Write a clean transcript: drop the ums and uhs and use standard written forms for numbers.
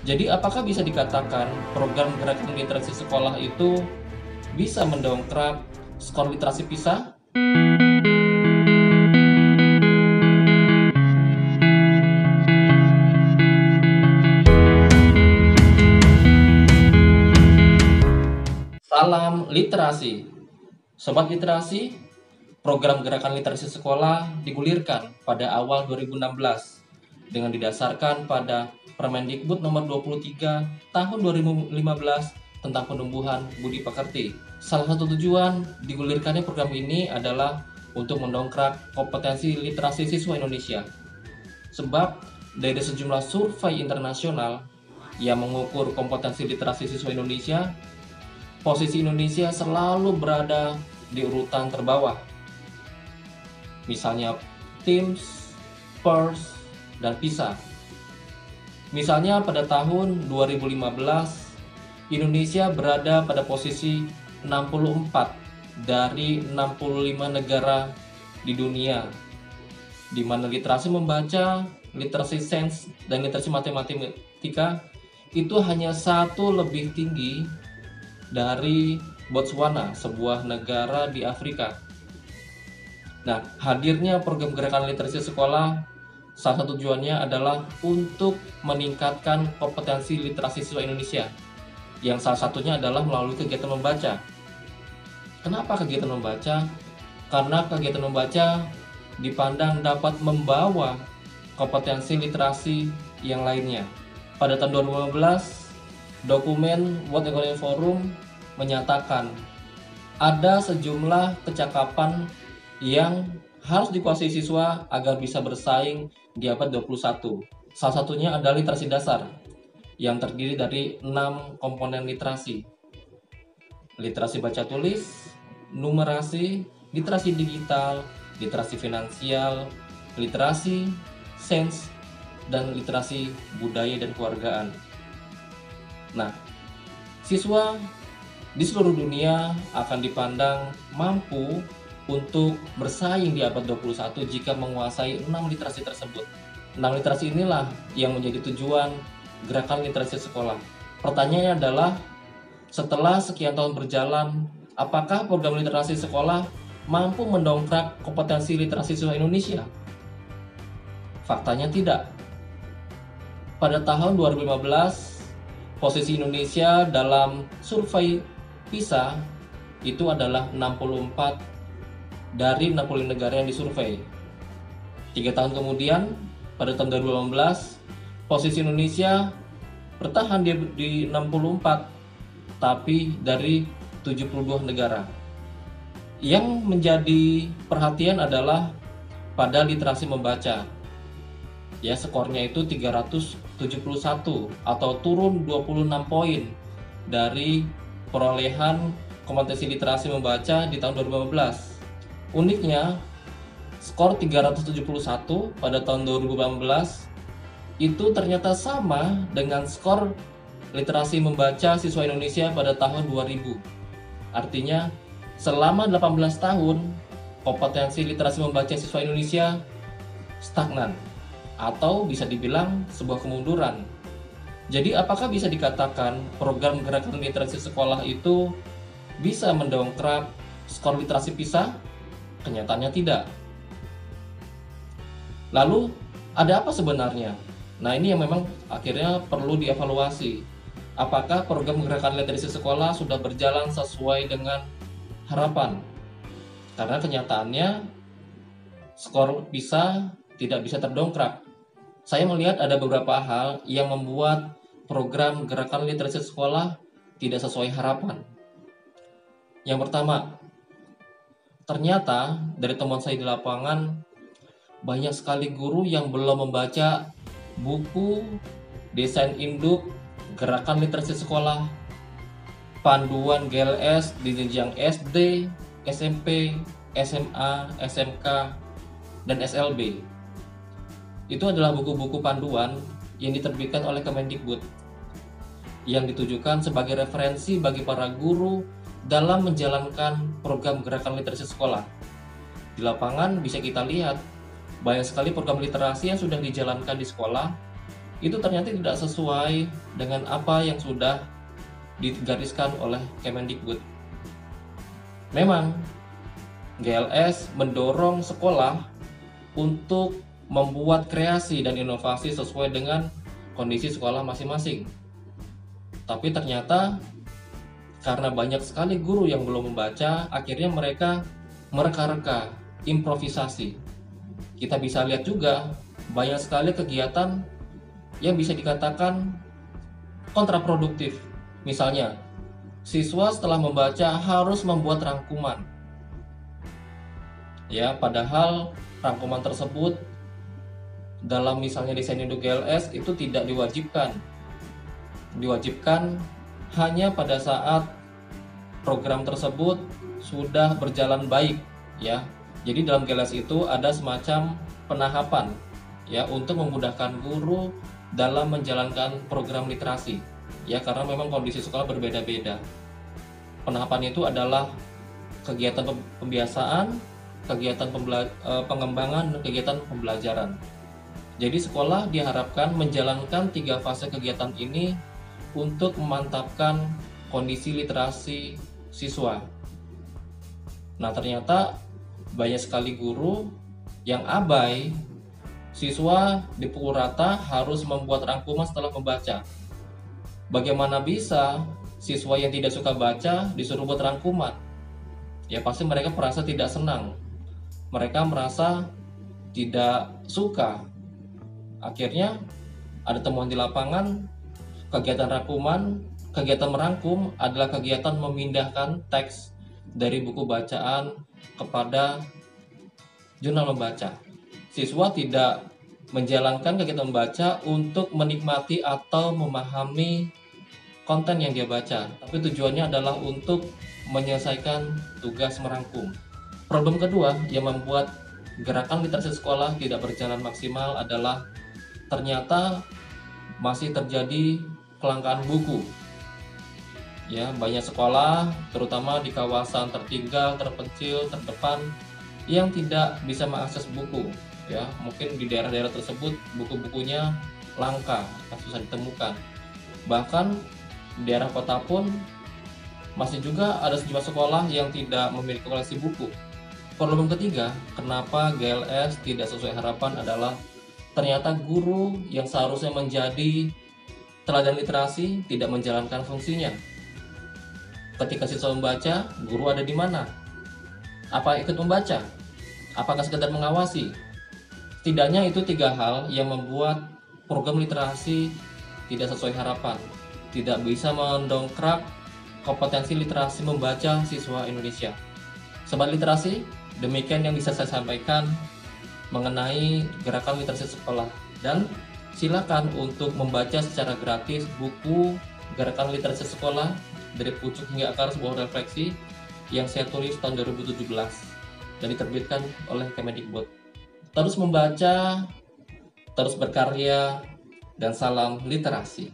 Jadi apakah bisa dikatakan program gerakan literasi sekolah itu bisa mendongkrak skor literasi PISA? Salam literasi. Sobat literasi, program gerakan literasi sekolah digulirkan pada awal 2016 dengan didasarkan pada Permendikbud nomor 23 tahun 2015 tentang penumbuhan budi pekerti. Salah satu tujuan digulirkannya program ini adalah untuk mendongkrak kompetensi literasi siswa Indonesia. Sebab dari sejumlah survei internasional yang mengukur kompetensi literasi siswa Indonesia, posisi Indonesia selalu berada di urutan terbawah. Misalnya TIMSS, PIRLS, dan PISA. Misalnya pada tahun 2015, Indonesia berada pada posisi 64 dari 65 negara di dunia, di mana literasi membaca, literasi sains, dan literasi matematika itu hanya satu lebih tinggi dari Botswana, sebuah negara di Afrika. Nah, hadirnya program gerakan literasi sekolah, salah satu tujuannya adalah untuk meningkatkan kompetensi literasi siswa Indonesia, yang salah satunya adalah melalui kegiatan membaca. Kenapa kegiatan membaca? Karena kegiatan membaca dipandang dapat membawa kompetensi literasi yang lainnya. Pada tahun 2015, dokumen World Economic Forum menyatakan ada sejumlah kecakapan yang harus dikuasai siswa agar bisa bersaing di abad 21. Salah satunya adalah literasi dasar yang terdiri dari 6 komponen literasi. Literasi baca tulis, numerasi, literasi digital, literasi finansial, literasi, sains, dan literasi budaya dan kewargaan. Nah, siswa di seluruh dunia akan dipandang mampu untuk bersaing di abad 21 jika menguasai 6 literasi tersebut. 6 literasi inilah yang menjadi tujuan gerakan literasi sekolah. Pertanyaannya adalah, setelah sekian tahun berjalan, apakah program literasi sekolah mampu mendongkrak kompetensi literasi siswa Indonesia? Faktanya tidak. Pada tahun 2015, posisi Indonesia dalam survei PISA itu adalah 64 dari 60 negara yang disurvei. 3 tahun kemudian, pada tahun 2018, posisi Indonesia bertahan di 64, tapi dari 72 negara. Yang menjadi perhatian adalah pada literasi membaca. Ya, skornya itu 371 atau turun 26 poin dari perolehan kompetensi literasi membaca di tahun 2015. Uniknya, skor 371 pada tahun 2018 itu ternyata sama dengan skor literasi membaca siswa Indonesia pada tahun 2000. Artinya, selama 18 tahun, kompetensi literasi membaca siswa Indonesia stagnan, atau bisa dibilang sebuah kemunduran. Jadi apakah bisa dikatakan program gerakan literasi sekolah itu bisa mendongkrak skor literasi PISA? Kenyataannya tidak. Lalu, ada apa sebenarnya? Nah, ini yang memang akhirnya perlu dievaluasi. Apakah program gerakan literasi sekolah sudah berjalan sesuai dengan harapan? Karena kenyataannya, skor PISA tidak bisa terdongkrak. Saya melihat ada beberapa hal yang membuat program gerakan literasi sekolah tidak sesuai harapan. Yang pertama, ternyata dari teman saya di lapangan, banyak sekali guru yang belum membaca buku desain induk gerakan literasi sekolah, panduan GLS di jenjang SD, SMP, SMA, SMK, dan SLB. Itu adalah buku-buku panduan yang diterbitkan oleh Kemendikbud, yang ditujukan sebagai referensi bagi para guru dalam menjalankan program gerakan literasi sekolah. Di lapangan bisa kita lihat banyak sekali program literasi yang sudah dijalankan di sekolah, itu ternyata tidak sesuai dengan apa yang sudah digariskan oleh Kemendikbud. Memang GLS mendorong sekolah untuk membuat kreasi dan inovasi sesuai dengan kondisi sekolah masing-masing. Tapi ternyata karena banyak sekali guru yang belum membaca, akhirnya mereka mereka-reka, improvisasi. Kita bisa lihat juga banyak sekali kegiatan yang bisa dikatakan kontraproduktif. Misalnya, siswa setelah membaca harus membuat rangkuman. Ya, padahal rangkuman tersebut dalam misalnya desain induk GLS itu tidak diwajibkan. Diwajibkan hanya pada saat program tersebut sudah berjalan baik, ya. Jadi dalam GLS itu ada semacam penahapan, ya, untuk memudahkan guru dalam menjalankan program literasi, ya, karena memang kondisi sekolah berbeda-beda. Penahapan itu adalah kegiatan pembiasaan, kegiatan pengembangan, dan kegiatan pembelajaran. Jadi sekolah diharapkan menjalankan 3 fase kegiatan ini untuk memantapkan kondisi literasi siswa. Nah, ternyata banyak sekali guru yang abai, siswa dipukul rata harus membuat rangkuman setelah membaca. Bagaimana bisa siswa yang tidak suka baca disuruh buat rangkuman? Ya pasti mereka merasa tidak senang. Mereka merasa tidak suka. Akhirnya ada temuan di lapangan, kegiatan rangkuman, kegiatan merangkum adalah kegiatan memindahkan teks dari buku bacaan kepada jurnal membaca. Siswa tidak menjalankan kegiatan membaca untuk menikmati atau memahami konten yang dia baca, tapi tujuannya adalah untuk menyelesaikan tugas merangkum. Problem kedua yang membuat gerakan literasi sekolah tidak berjalan maksimal adalah ternyata masih terjadi kelangkaan buku. Ya, banyak sekolah, terutama di kawasan tertinggal, terpencil, terdepan, yang tidak bisa mengakses buku. Ya, mungkin di daerah-daerah tersebut buku-bukunya langka, susah ditemukan. Bahkan di daerah kota pun masih juga ada sejumlah sekolah yang tidak memiliki koleksi buku. Problem ketiga, kenapa GLS tidak sesuai harapan adalah ternyata guru yang seharusnya menjadi teladan literasi tidak menjalankan fungsinya. Ketika siswa membaca, guru ada di mana? Apa ikut membaca? Apakah sekedar mengawasi? Setidaknya itu 3 hal yang membuat program literasi tidak sesuai harapan, tidak bisa mendongkrak kompetensi literasi membaca siswa Indonesia. Sobat literasi, demikian yang bisa saya sampaikan mengenai gerakan literasi sekolah, dan silakan untuk membaca secara gratis buku gerakan literasi sekolah dari pucuk hingga akar sebuah refleksi yang saya tulis tahun 2017 dan diterbitkan oleh Kemendikbud. Terus membaca, terus berkarya, dan salam literasi.